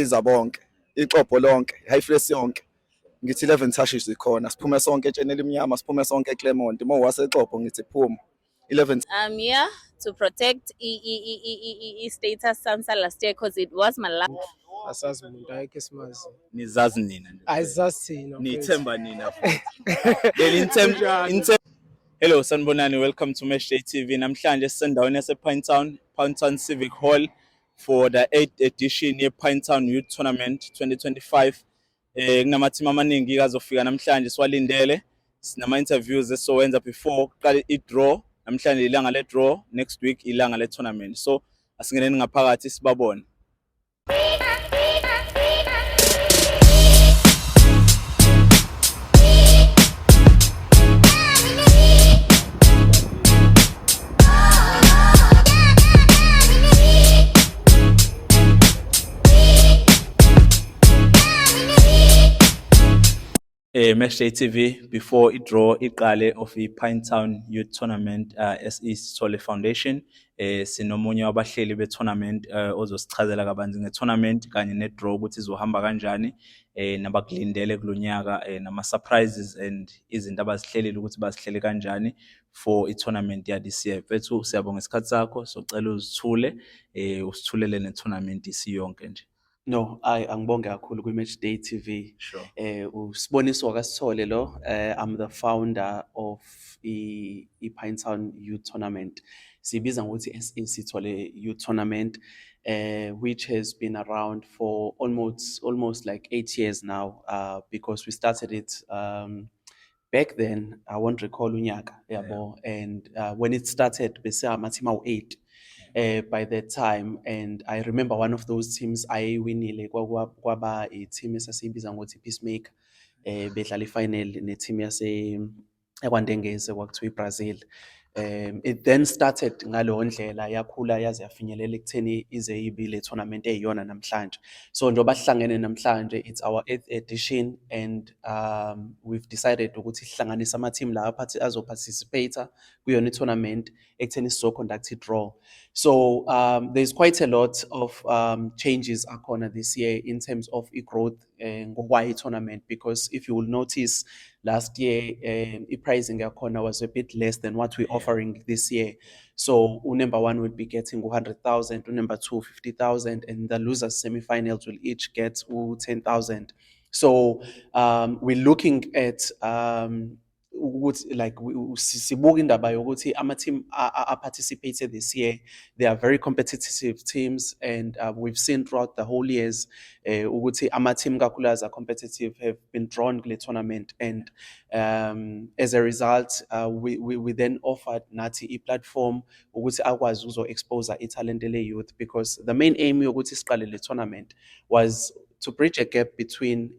iza bonke ixopho lonke Highflex yonke ngithi 11 touches ikhona siphume sonke etsheni elimnyama siphume sonke eClermont uma wasexopho ngithi phuma 11. I'm here to protect status Sansa last year because it was my last. Asazi umuntu ayekho esimazi. Nizazi nina nje. Ayizazi thina. Nithemba nina futhi. Hello sanibonani, welcome to Matchday TV. Namhlanje sisendaweni yase Pinetown Civic Hall for the 8th edition ye Pinetown Youth Tournament 2025. Kunama team amaningi azofika namhlanje siwalindele. Sinama interviews esowenza before kuqala i-draw. Namhlanje ilanga le draw, next week ilanga le tournament. So asingeneni ngaphakathi sibabone. Matchday TV before i-draw iqale of i-Pinetown Youth Tournament SE Sithole Foundation sinomunye wabahleli be-tournament ozosichazela kabanzi nge-tournament kanye ne-draw ukuthi izohamba kanjani nabakulindele kulonyaka nama-surprises and izinto abazihlelile ukuthi bazihlele kanjani for i-tournament ya this year. Mfethu siyabonga isikhathi sakho socela uzithule usithulele ne-tournament isiyonke nje. No, angibonge kakhulu kwi-Matchday TV. Sure. Usiboniso wakasithole lo. I'm the founder of i-Pinetown Youth Tournament. Sibiza ngokuthi SE Sithole Youth Tournament, which has been around for almost like 8 years now. Because we started it back then. I won't recall unyaka, yabo. And when it started, bese amateam awu-8. By that time, and I remember one of those teams winile kwaba i-team esasiyibiza ngokuthi Peacemaker bedlala i-final ne-team yase eKwaNdengeze kwakuthiwa iBrazil. It then started ngalo ndlela yakhula yaze yafinyelela ekutheni ize ibe le tournament eyiyona namhlanje. So njoba sihlangene namhlanje, it's our 8th edition, and we've decided ukuthi sihlanganise ama-team la azoparticipate kuyona i-tournament ekutheni sizoconduct i-draw. So there's quite a lot of changes akhona this year in terms of growth ngokwayo i-tournament, because if you will notice last year i-pricing yakhona was a bit less than what we're offering this year. So number one will be getting 100,000, number two 50,000, and the losers semi-finals will each get 10,000. So we're looking at like sibuka indaba yokuthi ama-team participated this year. They are very competitive teams, and we've seen throughout the whole years ukuthi ama-team kakhulu are competitive have been drawn kule tournament, and as a result we then offered nathi i-platform ukuthi akwazi uzo-expose italent le-youth, because the main aim yokuthi siqale le tournament was to bridge a gap between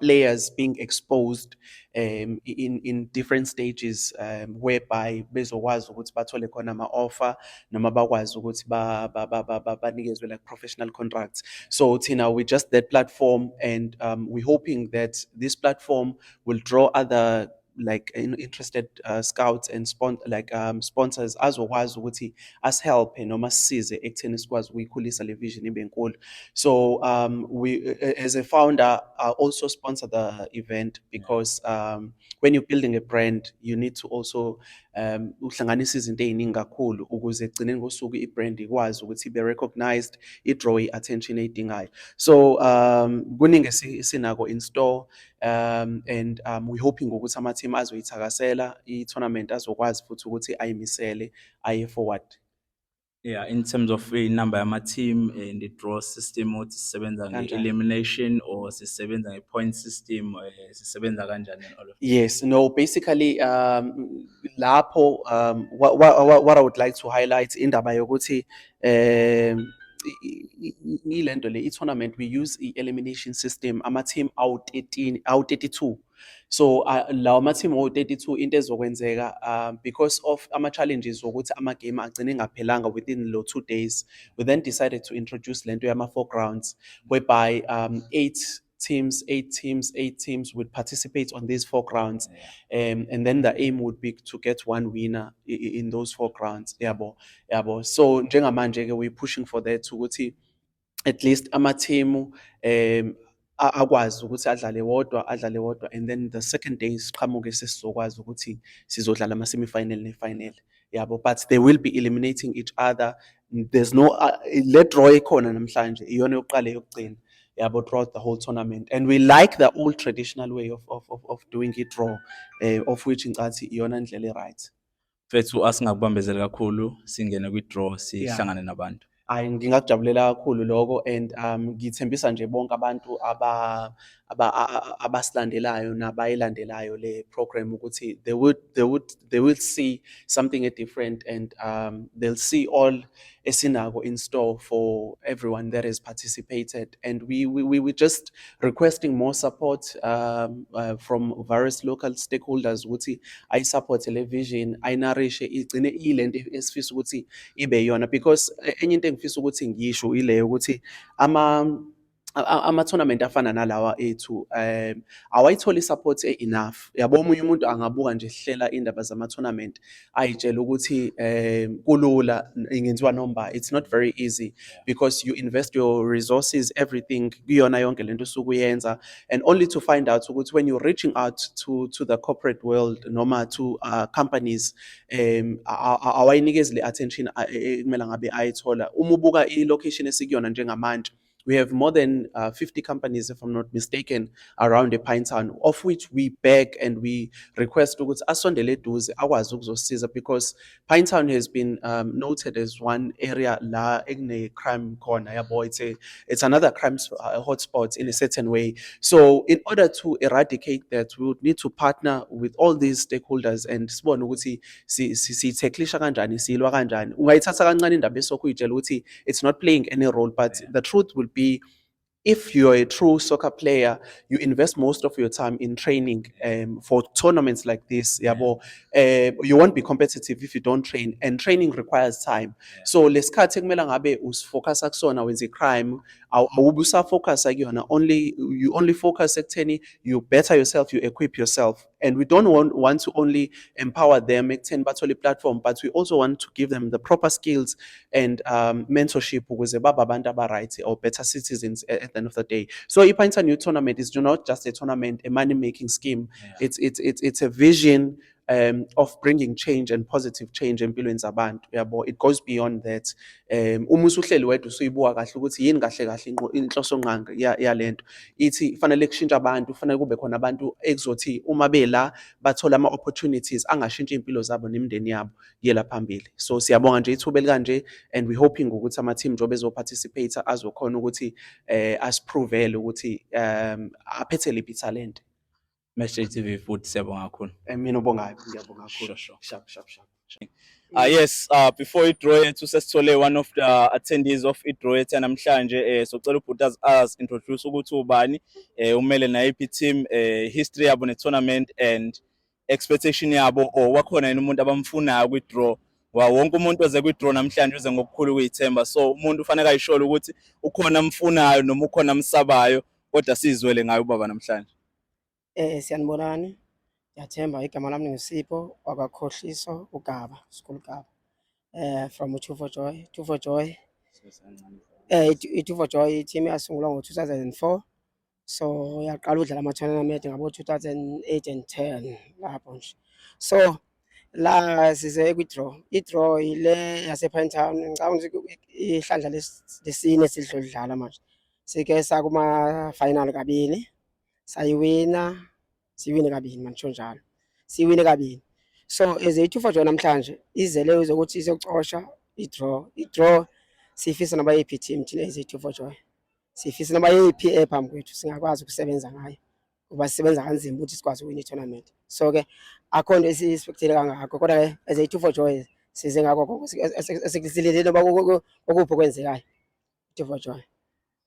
players being exposed in different stages, whereby bezokwazi ukuthi bathole khona ama-offer noma bakwazi ukuthi banikezwe like professional contracts. So Tina, we just that platform, and we're hoping that this platform will draw other like interested scouts and sponsors azokwazi ukuthi as-help noma sisize ekutheni sikwazi ukuyikhulisa le vision ibe nkulu. So we as a founder also sponsor the event, because when you're building a brand you need to also uhlanganisa izinto eziningi kakhulu ukuze egcineni kosuku i-brand ikwazi ukuthi ibe recognized, i-draw i-attention eyidingayo. So kuningi sinako in store, and we're hoping ukuthi ama-team azoyithakasela i-tournament azokwazi futhi ukuthi ayimisele aye forward. Yeah, in terms of a number of team and the draw system, what sisebenza nge-elimination or sisebenza nge-point system, sisebenza kanjani and all of that? Yes, no, basically lapho what I would like to highlight indaba yokuthi ilento le i-tournament we use i-elimination system, ama-team awu-32. So lawo ama-team awu-32 into ezokwenzeka because of ama-challenges wokuthi ama-game agcine engaphelanga within lo 2 days, we then decided to introduce lento yama-4 grounds, whereby 8 teams, 8 teams would participate on these 4 grounds. And then the aim would be to get one winner in those 4 grounds. Yabo. So njengamanje ke we're pushing for that ukuthi at least ama-team akwazi ukuthi adlale wodwa, and then the second day siqhamuke sesizokwazi ukuthi sizodlala ama-semi-final ne-final. Yabo, but they will be eliminating each other. There's no le draw ekhona namhlanje iyona yokuqala yokugcina. Yabo, throughout the whole tournament, and we like the old traditional way of doing it draw, of which ngathi iyona ndlela right. Mfethu asingakubambezeli kakhulu singene kwi-draw sihlangane nabantu. Hayi, ngingakujabulela kakhulu lokho, and ngithembisa nje bonke abantu abasilandelayo nabayilandelayo le program ukuthi they will see something different, and they'll see all esinako in store for everyone that has participated. And we just requesting more support from various local stakeholders ukuthi I support television, I nourish igcine ilento esifisa ukuthi ibe yona, because enye into engifisa ukuthi ngisho ile ukuthi ama-tournament afana nalawa ethu awayitholi support enough. Yabo, omunye umuntu angabuka nje hlela indaba zama-tournament ayitshela ukuthi kulula ingenziwa noma. It's not very easy because you invest your resources, everything kuyona yonke lento usukuyenza, and only to find out ukuthi when you're reaching out to the corporate world noma to companies awayinikezi le attention ekumele ngabe ayithola. Uma ubuka i-location esikuyona njengamanje, we have more than 50 companies, if I'm not mistaken, around the Pinetown, of which we beg and we request ukuthi asondele eduze akwazi ukuzosiza, because Pinetown has been noted as one area la ekune crime corner. Yabo, it's another crime hotspot in a certain way. So in order to eradicate that, we would need to partner with all these stakeholders and sibone ukuthi sitheklisha kanjani, silwa kanjani. Ungayithatha kancane indaba esokuyitshela ukuthi it's not playing any role, but the truth will be, if you're a true soccer player, you invest most of your time in training for tournaments like this. Yabo, you won't be competitive if you don't train, and training requires time. So lesikhathi kumele ngabe usifocus akusona wenza crime, awubusa focus akuyona, you only focus ekutheni you better yourself, you equip yourself. And we don't want to only empower them ekutheni bathole platform, but we also want to give them the proper skills and mentorship ukuze baba abantu aba-right or better citizens at the end of the day. So i-Pinetown Youth Tournament is not just a tournament, a money-making scheme. It's a vision of bringing change and positive change empilweni zabantu. Yabo, it goes beyond that. Uma usuhleli wedwa usuyibuka kahle ukuthi yini kahle kahle inhloso nqanga yalento ithi kufanele kushintshe abantu, kufanele kube khona abantu ekuzothi uma bela bathola ama-opportunities angashintsha impilo zabo nemindeni yabo yela phambili. So siyabonga nje ithuba elikanje, and we hoping ukuthi ama-team njobe ezoparticipate azokhona ukuthi asiprovele ukuthi aphethe liphi talent. Match TV futhi siyabonga kakhulu. Mina ubongayo, ngiyabonga kakhulu. Sure. Sharp. Yes, before i-draw yethu sesithole one of the attendees of i-draw yethu namhlanje, socela ubhuti introduce ukuthi ubani, umele na-AP team, history yabo ne-tournament and expectation yabo, or wakhona yini umuntu abamfunayo kwi-draw. Wonke umuntu oze kwi-draw namhlanje uze ngokukhulu ukuyithemba, so umuntu ufanele ayishole ukuthi ukhona mfunayo noma ukhona msabayo, kodwa sizwele ngayo ubaba namhlanje. Siyanibonani. Ngiyathemba igama lami ngiSipho wakwaKhohliso uGaba, School Gaba. From Two for Joy. Two for Joy team yasungulwa ngo-2004. So yaqala udlala ama-tournament ngabo-2008 and 10 lapho nje. So la size kwi-draw. I-draw ile yase-Pinetown, ngicabanga ukuthi ihlandla lesine sidlala manje. Sike sakuma-final kabili. Sayiwina, siwine kabili mangisho njalo. Siwine kabili. So as a Two for Joy namhlanje izele ukuthi izocosha i-draw. I-draw sifisa naba AP team thina as a Two for Joy. Sifisa naba AP ephambi kwethu singakwazi ukusebenza ngayo. Kuba sisebenza kanzima ukuthi sikwazi uwina i-tournament. So ke akho nto esispectile kangakho, kodwa ke as a Two for Joy size ngakho konke esikusilele noba ukuphi kwenzekayo. Two for Joy.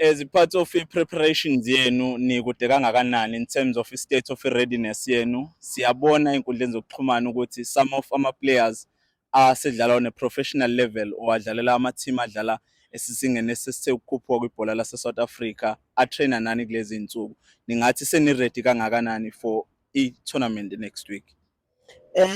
As a part of preparations yenu nikude kangakanani in terms of state of readiness yenu? Siyabona inkundleni zokuxhumana ukuthi some of ama players asedlala on a professional level or adlalela ama team adlala esisingene sesithe ukukhuphuka kwibhola lase South Africa atraina nani kulezi insuku ningathi seni-ready kangakanani for i-tournament next week?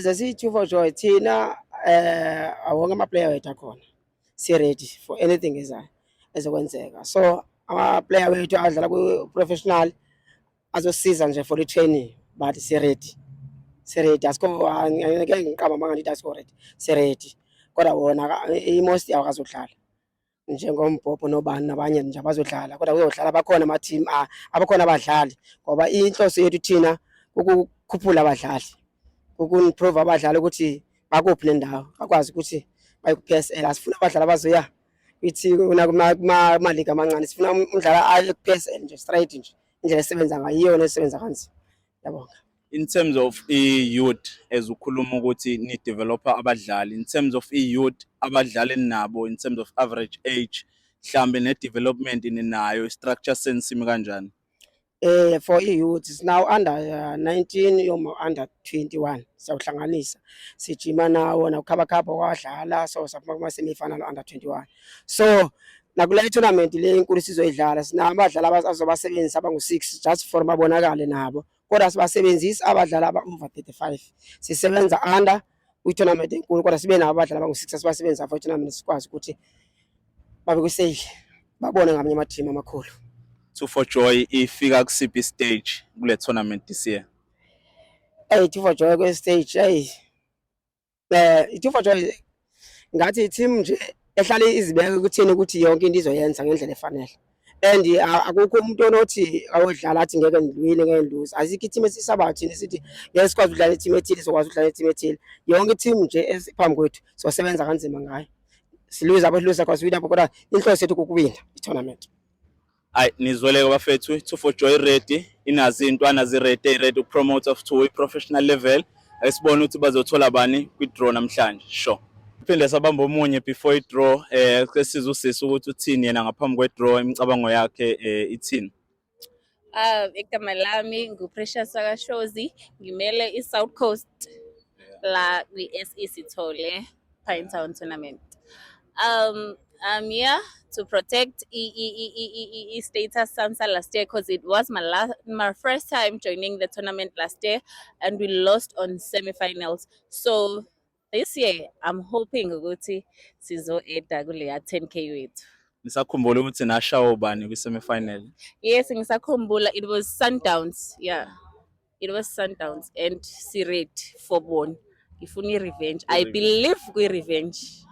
Zesi-Two for Joy thina awonke ama-player wethu akhona si-ready for anything ezokwenzeka. So ama-player wethu adlala ku-professional azosiza nje for i-training but si-ready. Si-ready asikho angeke ngiqamba manga ngithi asikho ready. Si-ready kodwa wona i-most yawo akazodlala njengombhobho nobani nabanye nje abazodlala kodwa kuyodlala bakhona ama-team abakhona abadlali ngoba inhloso yethu thina ukukhuphula abadlali uku-improve abadlali ukuthi bakuphi nendawo bakwazi ukuthi baye ku-PSL. Asifuna abadlali abazoya ithi kuma-league amancane, sifuna umdlala aye ku-PSL nje straight nje indlela esebenza ngayo iyona esebenza kanzima. Yabonga. In terms of i-youth as ukhuluma ukuthi ni-developer abadlali, in terms of i-youth abadlali nabo, in terms of average age mhlambe ne-development ninayo, i-structure sensimi kanjani? For i-youth is now under 19 yoma under 21 siyawuhlanganisa sijima nawo nakukhaba kwadlala so saphuma kuma-semi-final under 21. So nakule tournament le inkulu sizoyidlala sinabadlali abazobasebenzisa abangu-6 just for babonakale nabo kodwa sibasebenzisa abadlali aba-over 35 sisebenza under kwi-tournament enkulu kodwa sibe nabo abadlali abangu-6 asibasebenzisa for i-tournament sikwazi ukuthi babe kwi-stage babone ngamanye ama-team amakhulu. Two for Joy ifika kusiphi stage kule tournament this year? Two for Joy kwe-stage Two for Joy ngathi i-team nje ehlala izibeke ukuthini ukuthi yonke into izoyenza ngendlela efanele and akukho umuntu onothi awodlala athi ngeke ngiwine ngeke ngiluze. Azikho i-team esisabayo thina sithi ngeke sikwazi ukudlala i-team ethile sokwazi ukudlala i-team ethile. Yonke i-team nje esiphambi kwethu sosebenza kanzima ngayo. Siluza abadluza kwazi wina kodwa inhloso yethu ukuwina i-tournament. Ayi nizweleke bafethu, Two for Joy ready, inazi intwana ready ukupromote off to i-professional level. Asibone ukuthi bazothola bani kwi-draw namhlanje. Sure. Phinde sabamba omunye before i-draw sizusisa ukuthi uthini yena ngaphambi kwe-draw imicabango yakhe ithini. Igama lami nguPrecious Sakashozi, ngimele i-South Coast la kwi-SE Sithole Pinetown tournament. I'm here to protect status SAMSA last year because it was my first time joining the tournament last year and we lost on semi-finals. So this year I'm hoping ukuthi sizoeda kuleya 10K wethu. Nisakhumbula ukuthi nashawo bani kwi-semi-final? Yes, ngisakhumbula it was Sundowns. Yeah. It was Sundowns and Siret for Bon. Ifuna revenge. I believe kwi-revenge.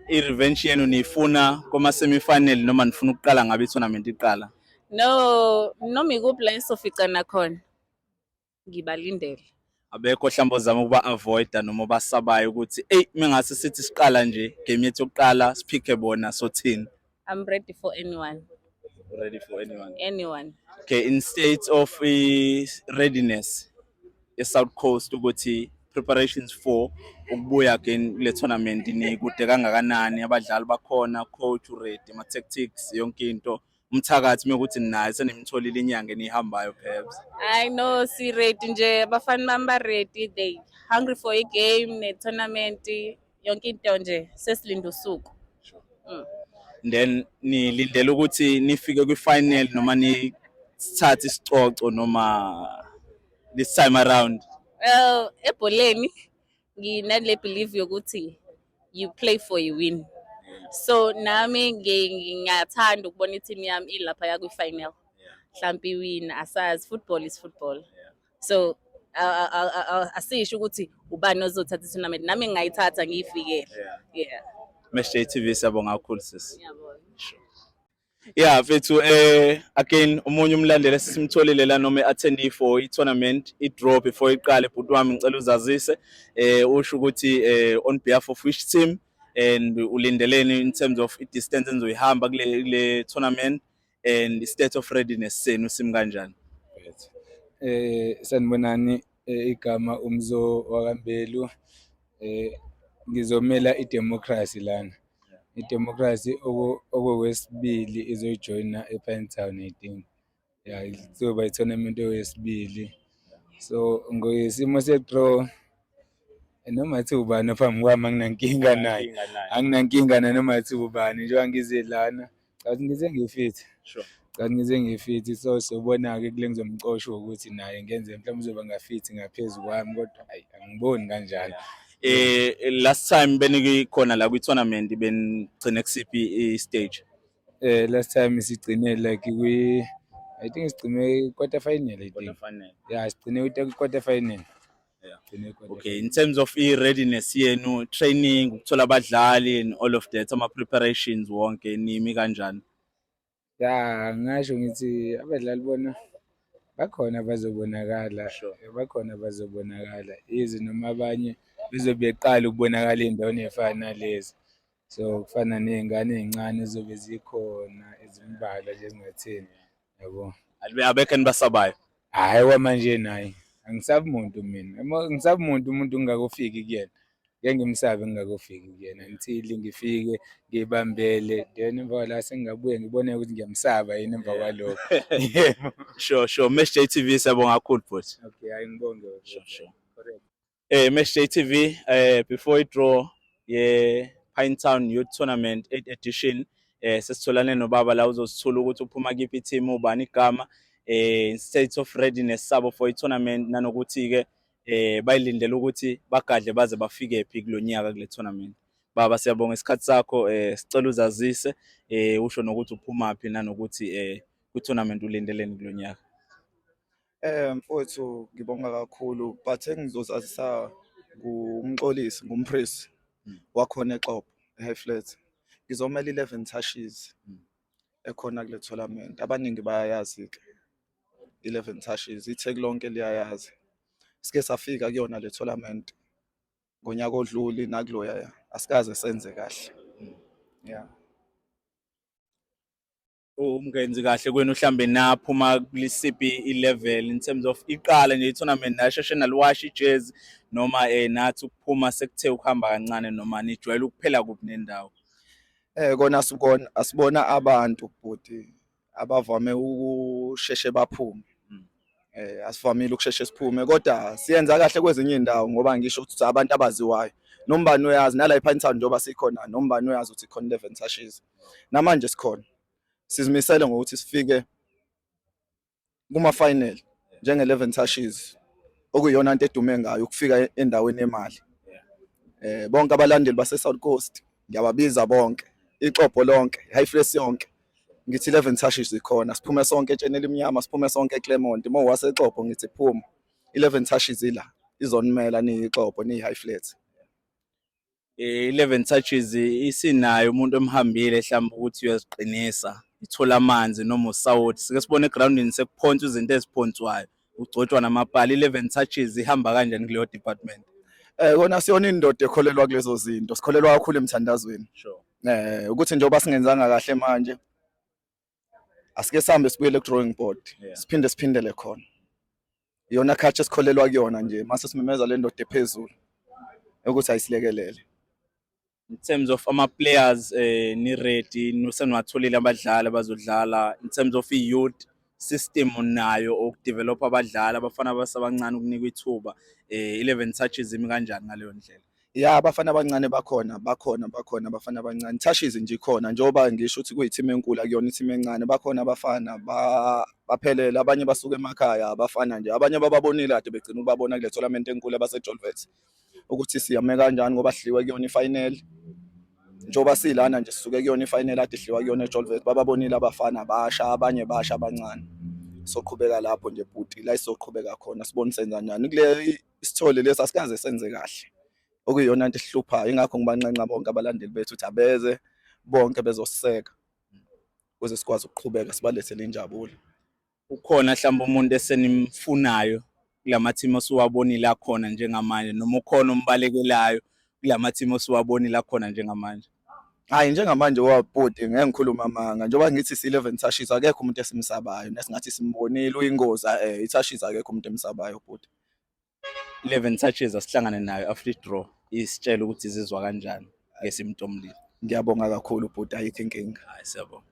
I-revenge yenu nifuna kuma semi-final noma nifuna ukuqala ngabe i-tournament iqala? No, noma ikuphi sofica nakhona. Ngibalindele. Abekho mhlawumbe ozama ukuba avoida noma basabayo ukuthi mengase sithi siqala nje game yethu yokuqala siphike bona sothini? I'm ready for anyone. Ready for anyone? Anyone. Okay, in state of readiness e-South Coast ukuthi preparations for ukubuya again kule tournament ni kude kangakanani, abadlali bakhona, coach ready, ama tactics yonke into, umthakathi mekuthi ninayo senemtholile inyanga enihambayo perhaps? I know si ready nje abafana bamba ready, they hungry for a game ne tournament yonke into nje sesilinda usuku. Then nilindele ukuthi nifike kwi-final noma nithathe isicoco noma this time around? Ebholeni nginale believe yokuthi you play for you win. So nami ngingathanda ukubona i-team yami ilapha ya kwi-final. Mhlambe iwin, asazi, football is football. So asisho ukuthi ubani ozothatha i-tournament, nami ngingayithatha ngiyifikele. Yeah. Mesh TV siyabonga kakhulu sis. Ngiyabonga. Yeah, mfethu again umunye umlandeli esimtholile la noma attendee for i-tournament i-draw before iqale bhuti wami ngicela uzazise usho ukuthi on behalf of which team and ulindeleni in terms of i-distance enizoyihamba kule tournament and i-state of readiness senu simi kanjani? Sanibonani, igama Umzo wakambelu, ngizomela i-democracy lana. I-democracy okwesibili izojoyina ePinetown 18. Yeah, izoba i-tournament okwesibili. So ngoyisimo se-draw noma thiwa ubani ophambi kwami anginankinga naye, anginankinga nanoma thiwa ubani njengoba ngize lana cathi ngize ngifithi. Sure. Cathi ngize ngifithi so sobona-ke kule ngizomcosha ukuthi naye ngenze mhlawumbe uzoba ngafithi ngaphezu kwami kodwa hayi angiboni kanjalo. Last time benikhona la kwi-tournament benigcine kusiphi i-stage? Last time sigcine like I think sigcine quarter final I think. Final. Yeah, sigcine quarter final. Yeah. Sigcine quarter Okay, in terms of i-readiness yenu, training, ukuthola abadlali and all of that, ama-preparations wonke nimi kanjani? Ya ngasho ngithi abadlali bona bakhona abazobonakala. Sure. Bakhona abazobonakala yize noma abanye bezobe beqala ukubonakala endaweni efana nalezi. So kufana nezingane ezincane ezobe zikhona ezimbalwa nje ezingatheni yabo. Abekho enibasabayo? Hayi kwamanje nayi angisabi umuntu mina. Ngisabi umuntu ungakofiki kuyena. Ngeke ngimsabe ngingakofiki kuyena until ngifike ngibambele then emva la sengabuye ngibone ukuthi ngiyamsaba yini emva kwalokho. Yebo. Sure. Mesh JTV siyabonga kakhulu futhi. Okay, hayi ngibonge. Sure. Correct. Mesh JTV before i-draw Pinetown Youth Tournament 8th edition sesitholane nobaba la uzosithola ukuthi uphuma kiphi team ubani igama state of readiness sabo for i-tournament nanokuthi ke bayilindele ukuthi bagadle baze bafike phi kulonyaka kule tournament. Baba siyabonga isikhathi sakho sicela uzazise usho nokuthi uphuma phi nanokuthi ku-tournament ulindeleni kulonyaka. Mfowethu ngibonga kakhulu but engizozazisa ngumxolisi ngumpress wakhona eXhobo eHighflat. Ngizomela 11 Tashes ekhona kule tournament. Abaningi bayayazi ke 11 Tashes itheki lonke liyayazi. Sike safika kuyona le tournament ngonyaka odluli nakuloya asikaze senze kahle. Yeah. Umngenzi kahle kwenu mhlambe naphuma kulisiphi i-level in terms of iqala nje i-tournament nasheshe naliwasha ijezi noma nathi ukuphuma sekuthe ukuhamba kancane noma nijwayele ukuphela kuphi nendawo? Kona asibona abantu bhuti abavame ukusheshe baphume. Asivamile ukusheshe siphume kodwa siyenza kahle kwezinye indawo ngoba ngisho ukuthi abantu abaziwayo nombani uyazi nala ePinetown njengoba sikhona nombani uyazi ukuthi khona 11 Tashes namanje sikhona. Sizimisele ngokuthi sifike kuma final njenge 11 Tashes okuyiyona into edume ngayo ukufika endaweni emali. Bonke abalandeli base South Coast ngiyababiza bonke iXhobo lonke Highflat yonke ngithi 11 Tashes zikhona siphume sonke etsheni elimnyama siphume sonke eClermont uma waseXhobo ngithi phuma 11 Tashes ila izonimela niyiXhobo niyiHighflat. 11 Tashes isinayo umuntu emhambile mhlawumbe ukuthi uyaziqinisa ithola amanzi noma usawoti sike sibone egroundini sekuphontswa izinto eziphontswayo ugcotshwa namapali 11 Tashes ihamba kanjani kuleyo department? Kona siyona indoda ekholelwa kulezo zinto sikholelwa kakhulu emthandazweni. Sure. Ukuthi njengoba singenzanga kahle manje asike sihambe sibuyele ku-drawing board siphindele khona iyona khatsha esikholelwa kuyona nje mase simemeza le ndoda ephezulu ukuthi ayisilekelele. In terms of ama-players ni ready nuseniwatholile abadlali abazodlala in terms of i-youth system nayo okudevelop abadlali abafana abasabancane ukunika ithuba 11 Tashes imi kanjani ngaleyo ndlela? Yeah, abafana abancane bakhona abafana abancane. Tashes nje ikhona njengoba ngisho ukuthi kuyiteam enkulu akuyona iteam encane bakhona abafana baphelele abanye basuka emakhaya abafana nje abanye bababonile kade begcina ukubabona kule tournament enkulu abase-Jolvet ukuthi siyame kanjani ngoba sidliwe kuyona i-final njengoba silana nje sisuke kuyona i-final ade sidliwa kuyona eJolvet bababonile abafana basha abanye basha abancane. Soqhubeka lapho nje bhuti la isoqhubeka khona sibone senza kanjani kule isithole lesi asikaze senze kahle okuyiyona into esihluphayo ingakho ngibanqenqa bonke abalandeli bethu ukuthi abeze bonke bezosiseka ukuze sikwazi ukuqhubeka sibalethele injabulo. Ukhona mhlawumbe umuntu esenimfunayo kulama team osuwabonile akhona njengamanje noma ukhona umbalekelayo kulama team osuwabonile akhona njengamanje? Hayi njengamanje wabhuti ngeke ngikhuluma amanga njengoba ngithi si11 Tashes akekho umuntu esimsabayo nesingathi simbonile uyingozi iTashes akekho umuntu emsabayo bhuti. 11 Tashes asihlangane nayo after draw isitshela ukuthi izizwa kanjani ngesimtomlilo. Ngiyabonga kakhulu bhuti ayikho inkinga. Hayi siyabonga.